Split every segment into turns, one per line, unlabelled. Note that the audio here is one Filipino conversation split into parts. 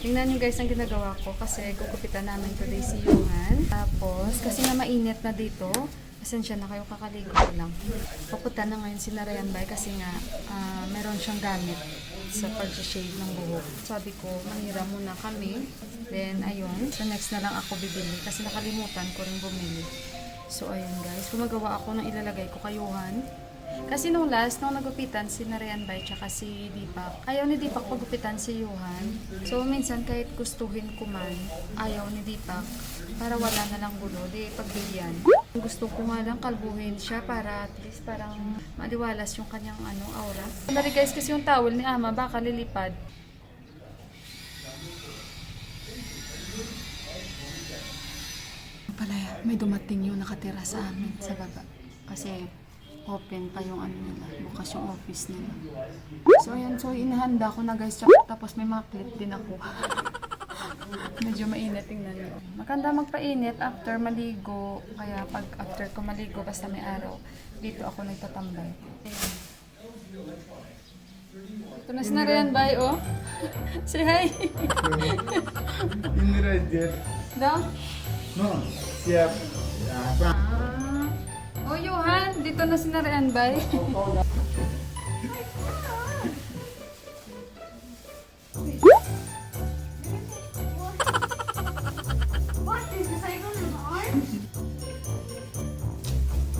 Tingnan nyo guys ang ginagawa ko kasi gugupitan namin today si Johan. Tapos, kasi nga mainit na dito, pasensya na kayo, kakaligo ko lang. Pupunta na ngayon si Narayan Bay kasi nga meron siyang gamit sa pag-shave ng buhok. Sabi ko, mangira muna kami. Then, ayun, sa next na lang ako bibili kasi nakalimutan ko rin bumili. So, ayun guys, gumagawa ako ng ilalagay ko kay Johan. Kasi nung nagupitan si Narayan Bay tsaka si Deepak, ayaw ni Deepak pagupitan si Johan. So minsan kahit gustuhin ko man, ayaw ni Deepak para wala na lang gulo, di pagbigyan. Gusto ko nga lang kalbuhin siya para at least parang maliwalas yung kanyang aura. Sandali guys, kasi yung towel ni Ama baka lilipad. Palaya, may dumating yung nakatira sa amin sa baba. Kasi open pa yung nila, bukas yung office nila. So ayan, so inahanda ko na guys, tapos may mga clip din ako. Medyo mainit, tingnan nyo. Maganda magpainit after maligo, kaya pag after ko maligo, basta may araw, dito ako nagtatambay. Ito na si Narayan Bay, oh. Say hi!
Hindi rin dyan.
Daw?
No, siap.
Oh, Johan, dito na si Narayan Bay.
What is this? I don't know.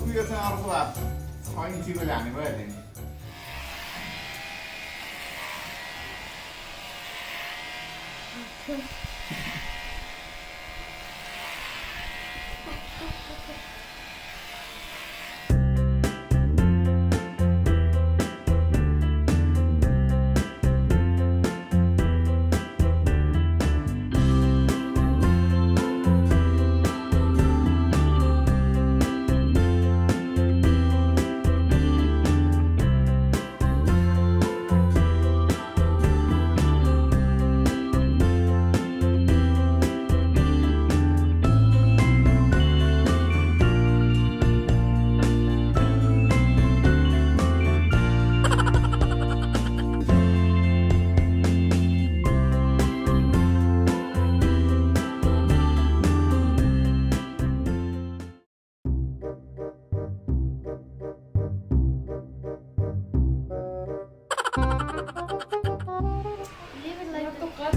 Kuya sa araw ko at sakayin sino lang ni Bradley.
Leave it like that.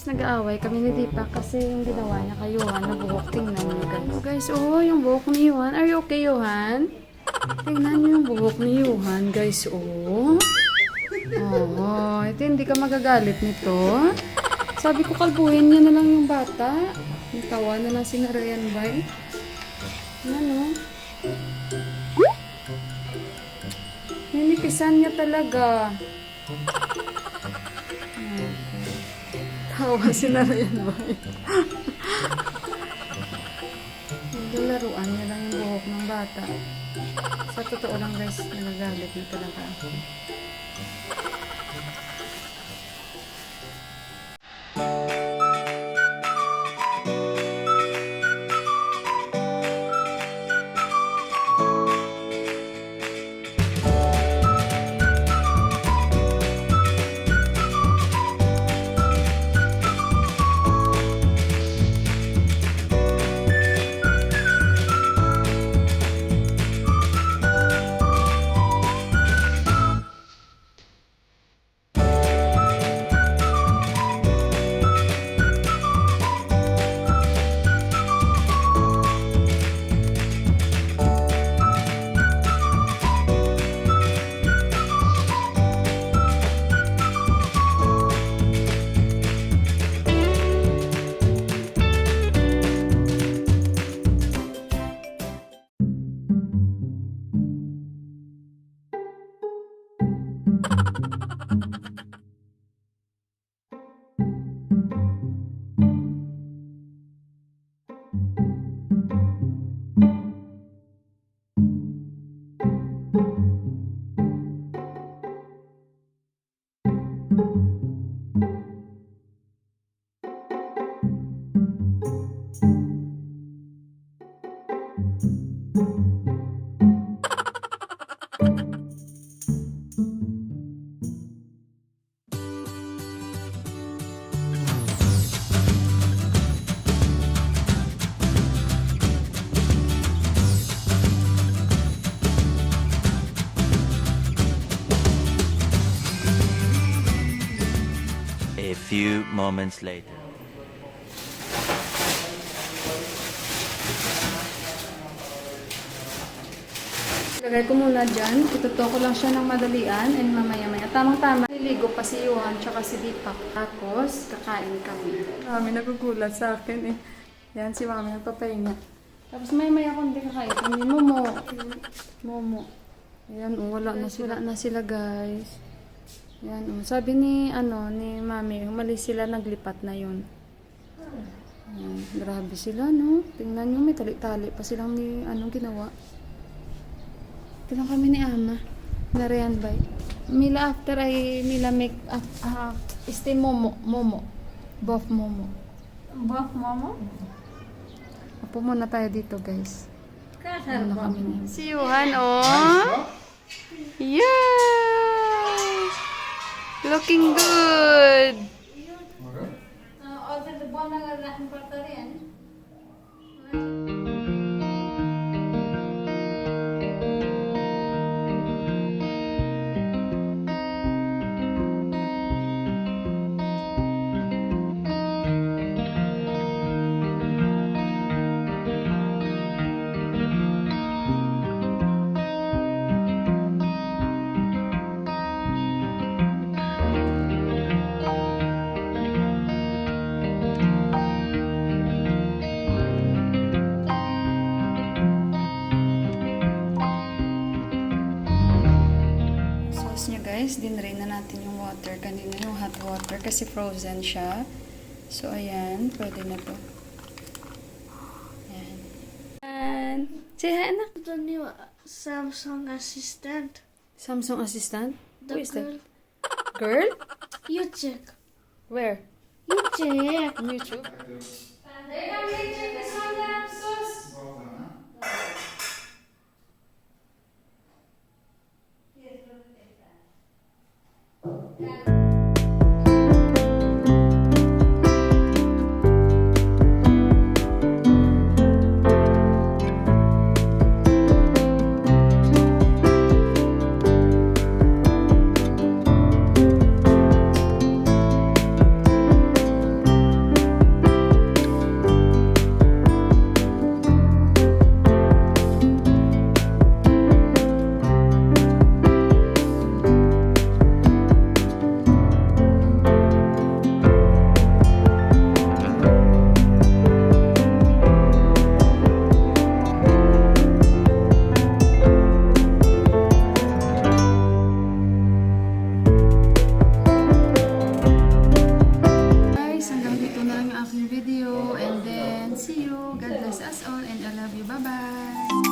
Nag-aaway kami ni Deepak kasi yung ginawa niya kay Johan na buhok. Tingnan niyo guys. Oh guys, oh yung buhok ni Johan. Are you okay, Johan? Tingnan niyo yung buhok ni Johan guys, oh. Oh, ito hindi ka magagalit nito. Sabi ko kalbuhin niya na lang yung bata. Natawa na lang si Narayan Bay. Ano? Ninipisan niya talaga. Tawa si Narayan Bay. Naglalaruan niya lang yung buhok ng bata. Sa totoo lang guys, nagagalit na talaga ako.
A few moments later.
Lagay ko muna dyan. Ituto ko lang siya ng madalian and mamaya-maya. Tamang-tama. Niligo pa si Johan tsaka si Deepak. Tapos, kakain kami. Mami nagugulat sa akin eh. Yan, si Mami nagpapahinga. Tapos maya-maya ko hindi kakain. Kami, Momo. Momo. Ayan, wala na sila guys. Ayan, sabi ni Mami, umalis sila, naglipat na yun. Ayan, grabe sila, no? Tingnan nyo, may tali-tali pa silang ginawa. Ito lang kami ni Ama. Narayan ba? Mila after ay nila make este Momo. Bof Momo.
Buff mama?
Apo muna tayo dito, guys.
Kasar
Ano
ba?
kami ni si Johan, oh! Yeah! Looking good!
Order the bone na lahat ng rin.
Sauce niya guys, dinrain na natin yung water. Kanina yung hot water kasi frozen siya. So ayan, pwede na to. Ayan. And, say hi anak.
The new Samsung assistant.
Samsung assistant?
The
Who is
girl.
that? Girl?
You check.
Where?
You check.
On YouTube? video and then see you. God bless us all and I love you. Bye-bye.